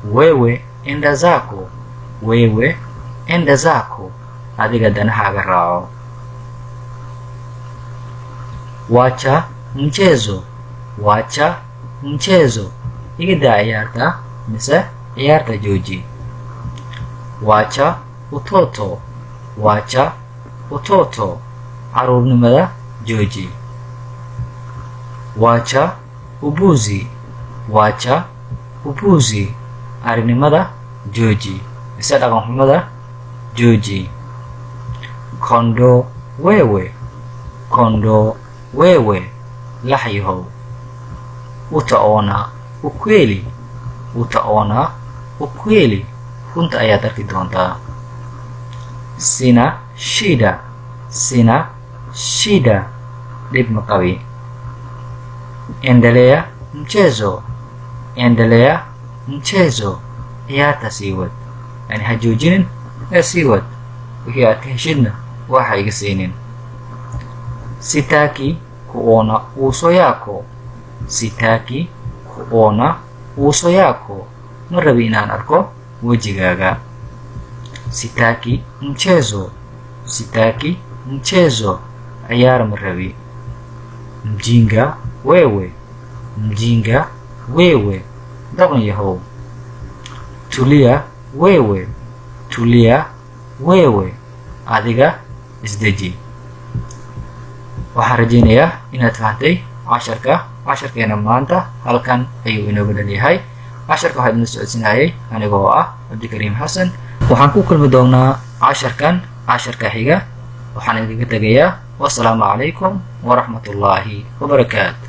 wewe enda zako, wewe enda zako, adiga danahaaga raaco. Wacha mchezo, wacha mchezo, iga daa ciyaarta mise ciyaarta jooji. Wacha utoto, wacha utoto, caruurnimada jooji. Wacha ubuzi, wacha ubuzi, arinimada jooji mise dhaqanxumada jooji. Kondo wewe, kondo wewe, laxyahow. Utaona ukweli, utaona ukweli, runta ayaad arki doontaa. Sina shida, sina shida, dhib ma qabi. Endelea mchezo, endelea mchezo, ciyaarta sii wad. Yani ha joojinin ee sii wad, wixii aad ka heshidna waxa iga siinin. Sitaki kuona uso yako, sitaki kuona uso yako, ma rabi inaan arko wejigaaga. Sitaki mchezo, sitaki mchezo, ciyaar ma rabi. Mjinga wewe, mjinga wewe, dhaqan yahow. Tulia wewe, tulia wewe, adiga isdeji. Waxaan rajaynayaa inaad fahantay casharkeena maanta halkan ayuu inooga dhalyahay. casharka waxaa idin socodsiinayay anigoo ah Cabdikariim Xasan. waxaan ku kulmi doonaa casharka xiga. waxaan idinka tegayaa wassalaamu calaykum waraxmatullaahi wabarakaatu.